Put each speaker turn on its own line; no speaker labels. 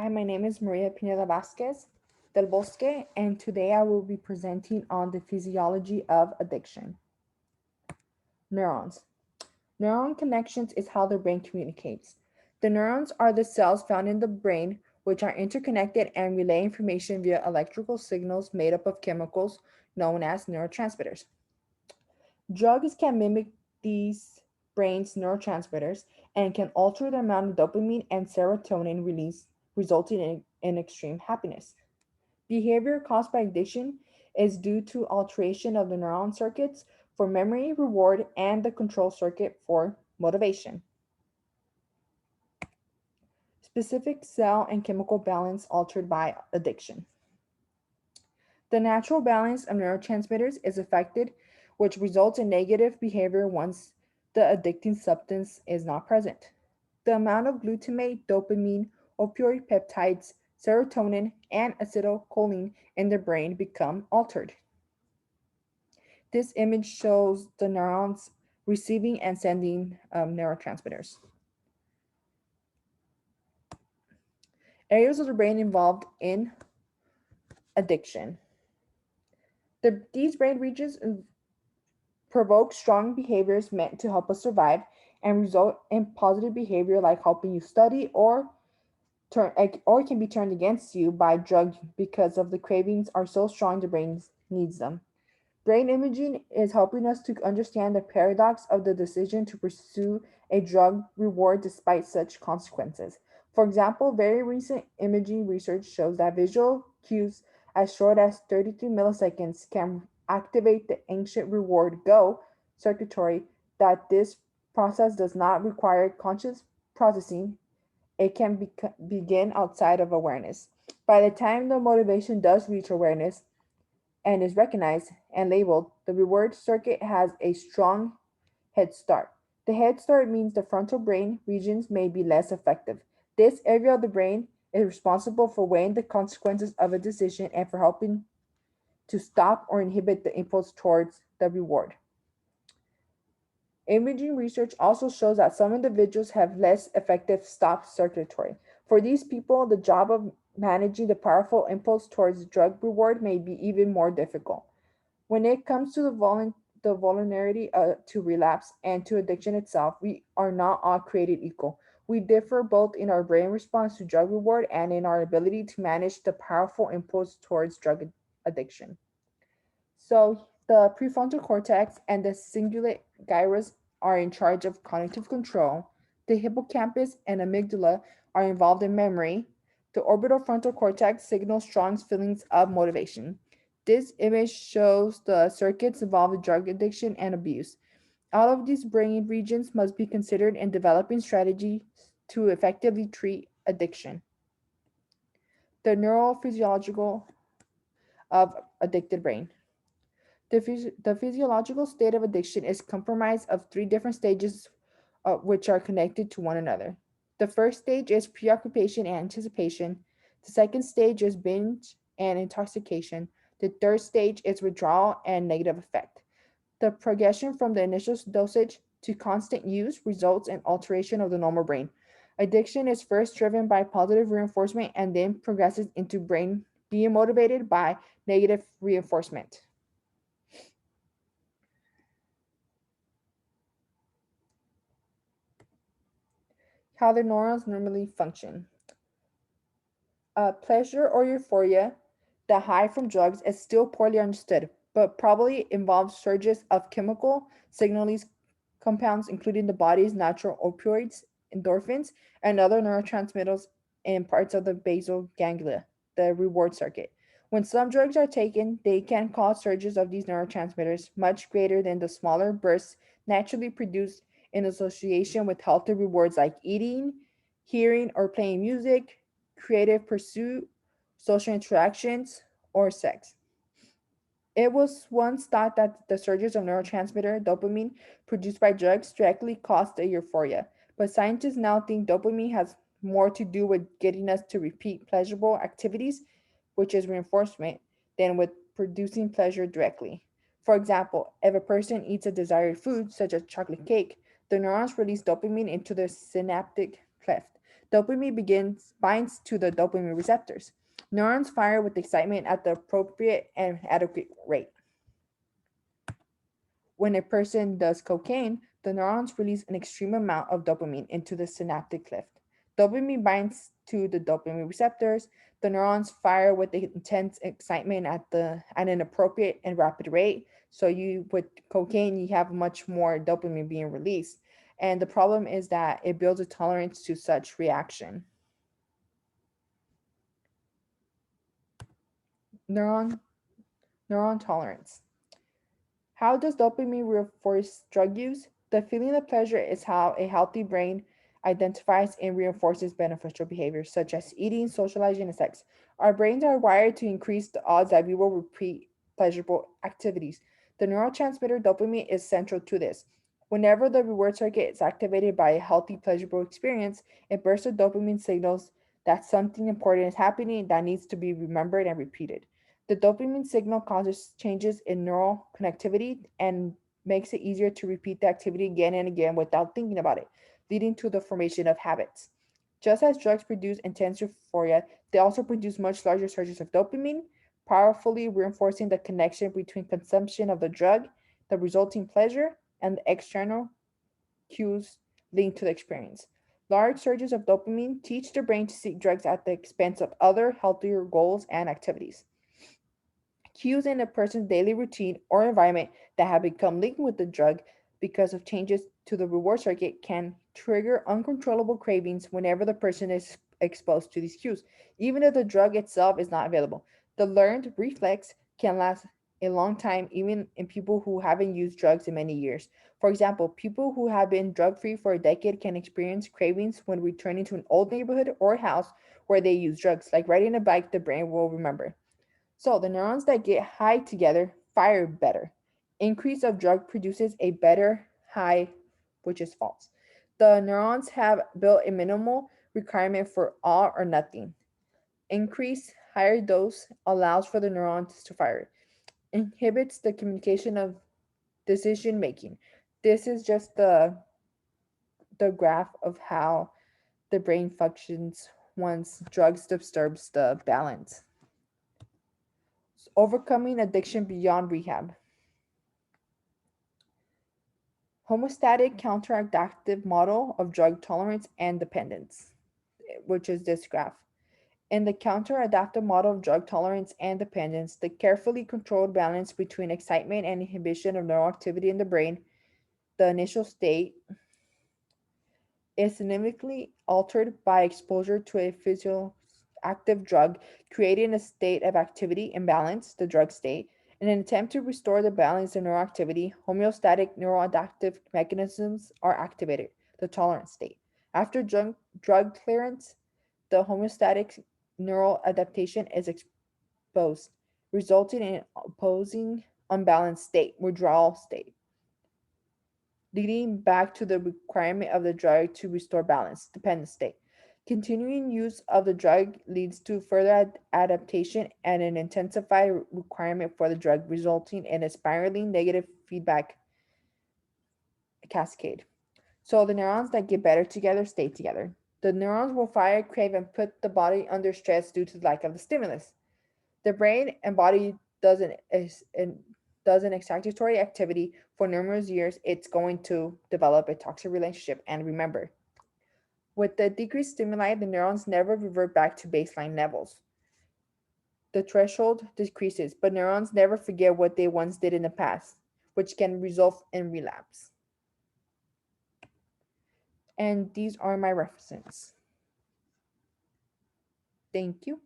Hi, my name is Maria Pineda Vasquez del Bosque, and today I will be presenting on the physiology of addiction. Neurons. Neuron connections is how the brain communicates. The neurons are the cells found in the brain which are interconnected and relay information via electrical signals made up of chemicals known as neurotransmitters. Drugs can mimic these brain's neurotransmitters and can alter the amount of dopamine and serotonin release, resulting in extreme happiness. Behavior caused by addiction is due to alteration of the neuron circuits for memory, reward, and the control circuit for motivation. Specific cell and chemical balance altered by addiction. The natural balance of neurotransmitters is affected, which results in negative behavior once the addicting substance is not present. The amount of glutamate, dopamine, opioid peptides, serotonin, and acetylcholine in the brain become altered. This image shows the neurons receiving and sending neurotransmitters. Areas of the brain involved in addiction. These brain regions provoke strong behaviors meant to help us survive and result in positive behavior like helping you study or can be turned against you by drug because of the cravings are so strong the brain needs them. Brain imaging is helping us to understand the paradox of the decision to pursue a drug reward despite such consequences. For example, very recent imaging research shows that visual cues as short as 33 milliseconds can activate the ancient reward go circuitry, that this process does not require conscious processing. It can begin outside of awareness. By the time the motivation does reach awareness, and is recognized and labeled, the reward circuit has a strong head start. The head start means the frontal brain regions may be less effective. This area of the brain is responsible for weighing the consequences of a decision and for helping to stop or inhibit the impulse towards the reward. Imaging research also shows that some individuals have less effective stop circuitry. For these people, the job of managing the powerful impulse towards drug reward may be even more difficult. When it comes to the vulnerability to relapse and to addiction itself, we are not all created equal. We differ both in our brain response to drug reward and in our ability to manage the powerful impulse towards drug addiction. So, the prefrontal cortex and the cingulate gyrus are in charge of cognitive control. The hippocampus and amygdala are involved in memory. The orbital frontal cortex signals strong feelings of motivation. This image shows the circuits involved in drug addiction and abuse. All of these brain regions must be considered in developing strategies to effectively treat addiction. The neurophysiological of addicted brain. The physiological state of addiction is comprised of three different stages which are connected to one another. The first stage is preoccupation and anticipation. The second stage is binge and intoxication. The third stage is withdrawal and negative effect. The progression from the initial dosage to constant use results in alteration of the normal brain. Addiction is first driven by positive reinforcement and then progresses into brain being motivated by negative reinforcement. How the neurons normally function. Pleasure or euphoria, the high from drugs, is still poorly understood, but probably involves surges of chemical signaling compounds, including the body's natural opioids, endorphins, and other neurotransmitters in parts of the basal ganglia, the reward circuit. When some drugs are taken, they can cause surges of these neurotransmitters much greater than the smaller bursts naturally produced in association with healthy rewards like eating, hearing or playing music, creative pursuit, social interactions, or sex. It was once thought that the surges of neurotransmitter dopamine produced by drugs directly caused the euphoria, but scientists now think dopamine has more to do with getting us to repeat pleasurable activities, which is reinforcement, than with producing pleasure directly. For example, if a person eats a desired food, such as chocolate cake, the neurons release dopamine into the synaptic cleft. Dopamine binds to the dopamine receptors. Neurons fire with excitement at the appropriate and adequate rate. When a person does cocaine, the neurons release an extreme amount of dopamine into the synaptic cleft. Dopamine binds to the dopamine receptors. The neurons fire with intense excitement at an appropriate and rapid rate. So you with cocaine, you have much more dopamine being released. And the problem is that it builds a tolerance to such reaction. Neuron neuron tolerance. How does dopamine reinforce drug use? The feeling of pleasure is how a healthy brain identifies and reinforces beneficial behaviors such as eating, socializing, and sex. Our brains are wired to increase the odds that we will repeat pleasurable activities. The neurotransmitter dopamine is central to this. Whenever the reward circuit is activated by a healthy, pleasurable experience, a burst of dopamine signals that something important is happening that needs to be remembered and repeated. The dopamine signal causes changes in neural connectivity and makes it easier to repeat the activity again and again without thinking about it, leading to the formation of habits. Just as drugs produce intense euphoria, they also produce much larger surges of dopamine, powerfully reinforcing the connection between consumption of the drug, the resulting pleasure, and the external cues linked to the experience. Large surges of dopamine teach the brain to seek drugs at the expense of other healthier goals and activities. Cues in a person's daily routine or environment that have become linked with the drug because of changes to the reward circuit can trigger uncontrollable cravings whenever the person is exposed to these cues, even if the drug itself is not available. The learned reflex can last a long time, even in people who haven't used drugs in many years. For example, people who have been drug free for a decade can experience cravings when returning to an old neighborhood or house where they use drugs, like riding a bike the brain will remember. So the neurons that get high together fire better. Increase of drug produces a better high, which is false. The neurons have built a minimal requirement for all or nothing. Increase higher dose allows for the neurons to fire. Inhibits the communication of decision making. This is just the graph of how the brain functions once drugs disturbs the balance. Overcoming addiction beyond rehab. Homeostatic counteractive model of drug tolerance and dependence, which is this graph. In the counteradaptive model of drug tolerance and dependence, the carefully controlled balance between excitement and inhibition of neural activity in the brain, the initial state, is significantly altered by exposure to a physioactive drug, creating a state of activity imbalance, the drug state. In an attempt to restore the balance of neural activity, homeostatic neuroadaptive mechanisms are activated, the tolerance state. After drug clearance, the homeostatic neural adaptation is exposed, resulting in opposing unbalanced state, withdrawal state, leading back to the requirement of the drug to restore balance, dependent state. Continuing use of the drug leads to further adaptation and an intensified requirement for the drug, resulting in a spiraling negative feedback cascade. So the neurons that get better together stay together. The neurons will fire, crave, and put the body under stress due to the lack of the stimulus. The brain and body does an excitatory activity for numerous years. It's going to develop a toxic relationship. And remember, with the decreased stimuli, the neurons never revert back to baseline levels. The threshold decreases, but neurons never forget what they once did in the past, which can result in relapse. And these are my references. Thank you.